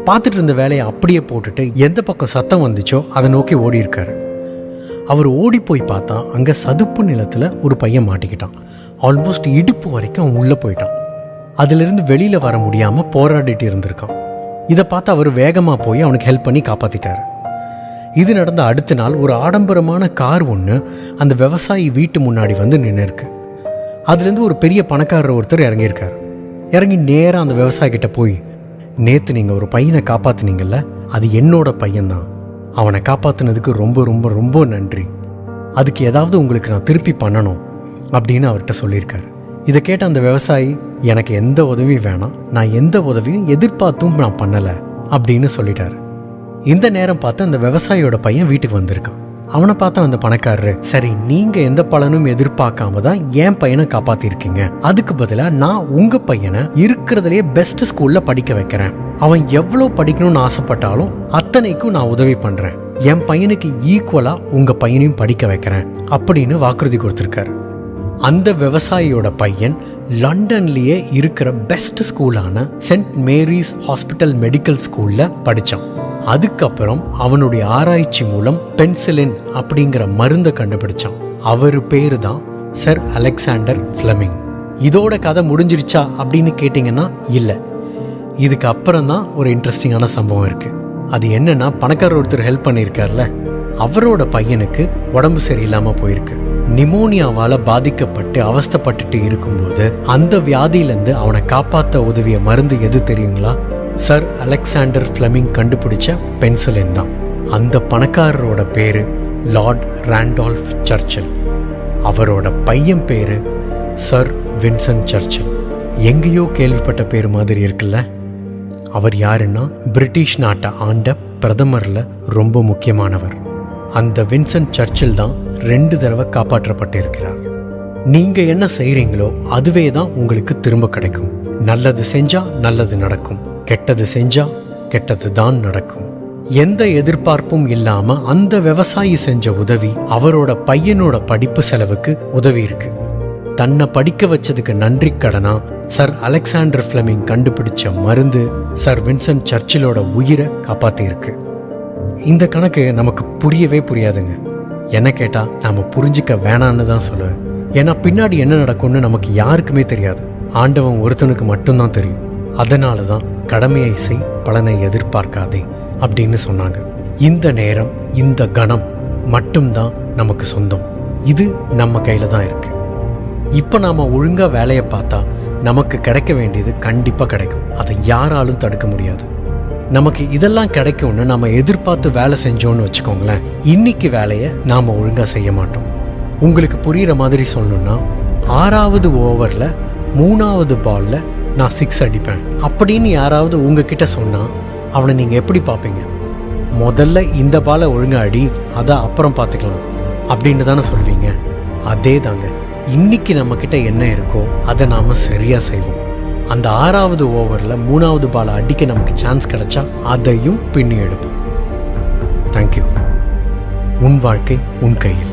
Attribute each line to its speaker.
Speaker 1: பார்த்துட்டு இருந்த வேலையை அப்படியே போட்டுட்டு எந்த பக்கம் சத்தம் வந்துச்சோ அதை நோக்கி ஓடி இருக்காரு. அவர் ஓடி போய் பார்த்தா அங்கே சதுப்பு நிலத்தில் ஒரு பையன் மாட்டிக்கிட்டான். ஆல்மோஸ்ட் இடுப்பு வரைக்கும் அவன் உள்ளே போயிட்டான். அதிலிருந்து வெளியில் வர முடியாமல் போராடிட்டு இருந்திருக்கான். இதை பார்த்து அவர் வேகமாக போய் அவனுக்கு ஹெல்ப் பண்ணி காப்பாற்றிட்டார். இது நடந்த அடுத்த நாள் ஒரு ஆடம்பரமான கார் ஒன்று அந்த விவசாயி வீட்டு முன்னாடி வந்து நின்று இருக்கு. அதுலேருந்து ஒரு பெரிய பணக்காரர் ஒருத்தர் இறங்கியிருக்கார். இறங்கி நேராக அந்த விவசாயிக்கிட்ட போய், நேற்று நீங்கள் ஒரு பையனை காப்பாற்றினீங்கல்ல, அது என்னோட பையன்தான். அவனை காப்பாற்றினதுக்கு ரொம்ப ரொம்ப ரொம்ப நன்றி. அதுக்கு ஏதாவது உங்களுக்கு நான் திருப்பி பண்ணணும் அப்படின்னு அவர்கிட்ட சொல்லியிருக்காரு. இதை கேட்ட அந்த விவசாயி, எனக்கு எந்த உதவியும் வேணாம், நான் எந்த உதவியும் எதிர்பார்த்தும் நான் பண்ணலை அப்படின்னு சொல்லிட்டாரு. இந்த நேரம் பார்த்து அந்த விவசாயியோட பையன் வீட்டுக்கு வந்திருக்கான். அவனை பார்த்த அந்த பணக்காரரு, சரி நீங்கள் எந்த பலனும் எதிர்பார்க்காம தான் என் பையனை காப்பாற்றிருக்கீங்க, அதுக்கு பதிலாக நான் உங்கள் பையனை இருக்கிறதுலேயே பெஸ்ட் ஸ்கூலில் படிக்க வைக்கிறேன். அவன் எவ்வளோ படிக்கணும்னு ஆசைப்பட்டாலும் அத்தனைக்கும் நான் உதவி பண்ணுறேன். என் பையனுக்கு ஈக்குவலாக உங்கள் பையனையும் படிக்க வைக்கிறேன் அப்படின்னு வாக்குறுதி கொடுத்துருக்காரு. அந்த விவசாயியோட பையன் லண்டன்லேயே இருக்கிற பெஸ்ட் ஸ்கூலான சென்ட் மேரிஸ் ஹாஸ்பிட்டல் மெடிக்கல் ஸ்கூலில் படித்தான். அதுக்கப்புறம் அவனுடைய ஆராய்ச்சி மூலம் பென்சிலின் அப்படிங்கிற மருந்தை கண்டுபிடிச்சான். அவர் பேரு தான் சர் அலெக்சாண்டர் ஃப்ளெமிங். இதோட கதை முடிஞ்சிருச்சா அப்படின்னு கேட்டிங்கன்னா இல்லை. இதுக்கு அப்புறம் தான் ஒரு இன்ட்ரெஸ்டிங்கான சம்பவம் இருக்குது. அது என்னன்னா, பணக்காரர் ஒருத்தர் ஹெல்ப் பண்ணியிருக்கார்ல, அவரோட பையனுக்கு உடம்பு சரியில்லாமல் போயிருக்கு. நிமோனியாவால் பாதிக்கப்பட்டு அவஸ்தைப்பட்டுட்டு இருக்கும்போது அந்த வியாதியிலேருந்து அவனை காப்பாற்ற உதவிய மருந்து எது தெரியுங்களா? சர் அலெக்சாண்டர் ஃப்ளெமிங் கண்டுபிடிச்ச பென்சிலின் தான். அந்த பணக்காரரோட பேரு லார்ட் ராண்டால்ஃப் சர்ச்சில். அவரோட பையன் பேரு சர் வின்சென்ட் சர்ச்சில். எங்கேயோ கேள்விப்பட்ட பேர் மாதிரி இருக்குல்ல? அவர் யாருன்னா, பிரிட்டிஷ் நாட்டை ஆண்ட பிரதமரில் ரொம்ப முக்கியமானவர். அந்த வின்சென்ட் சர்ச்சில் தான் 2 தடவை காப்பாற்றப்பட்டிருக்கிறார். நீங்கள் என்ன செய்கிறீங்களோ அதுவே தான் உங்களுக்கு திரும்ப கிடைக்கும். நல்லது செஞ்சால் நல்லது நடக்கும், கெட்டது செஞ்சால் கெட்டது தான் நடக்கும். எந்த எதிர்பார்ப்பும் இல்லாமல் அந்த விவசாயி செஞ்ச உதவி அவரோட பையனோட படிப்பு செலவுக்கு உதவி இருக்கு. தன்னை படிக்க வச்சதுக்கு நன்றி கடனா சர் அலெக்சாண்டர் ஃப்ளெமிங் கண்டுபிடிச்ச மருந்து சர் வின்சென்ட் சர்ச்சிலோட உயிரை காப்பாற்றியிருக்கு. இந்த கணக்கு நமக்கு புரியவே புரியாதுங்க. என்ன கேட்டால் நாம் புரிஞ்சிக்க வேணான்னு தான் சொல்லுவேன். ஏன்னா பின்னாடி என்ன நடக்கும்னு நமக்கு யாருக்குமே தெரியாது. ஆண்டவன் ஒருத்தனுக்கு மட்டும்தான் தெரியும். அதனால தான் கடமையை செய், பலனை எதிர்பார்க்காதே அப்படின்னு சொன்னாங்க. இந்த நேரம், இந்த கணம் மட்டும்தான் நமக்கு சொந்தம். இது நம்ம கையில் தான் இருக்கு. இப்போ நாம் ஒழுங்காக வேலையை பார்த்தா நமக்கு கிடைக்க வேண்டியது கண்டிப்பாக கிடைக்கும். அதை யாராலும் தடுக்க முடியாது. நமக்கு இதெல்லாம் கிடைக்கும்னு நம்ம எதிர்பார்த்து வேலை செஞ்சோன்னு வச்சுக்கோங்களேன், இன்னைக்கு வேலையை நாம் ஒழுங்காக செய்ய மாட்டோம். உங்களுக்கு புரிகிற மாதிரி சொல்லணும்னா, 6வது ஓவரில் 3வது பாலில் நான் 6 அடிப்பேன் அப்படின்னு யாராவது உங்ககிட்ட சொன்னால் அவனை நீங்கள் எப்படி பார்ப்பீங்க? முதல்ல இந்த பாலை ஒழுங்காக அடி, அதை அப்புறம் பார்த்துக்கலாம் அப்படின்னு தானே சொல்வீங்க. அதே தாங்க, இன்னைக்கு நம்மக்கிட்ட என்ன இருக்கோ அதை நாம் சரியாக செய்வோம். அந்த 6வது ஓவரில் 3வது பாலை அடிக்க நமக்கு சான்ஸ் கிடைச்சா அதையும் பின்னி எடுப்போம். தேங்க்யூ. உன் வாழ்க்கை உன் கையில்.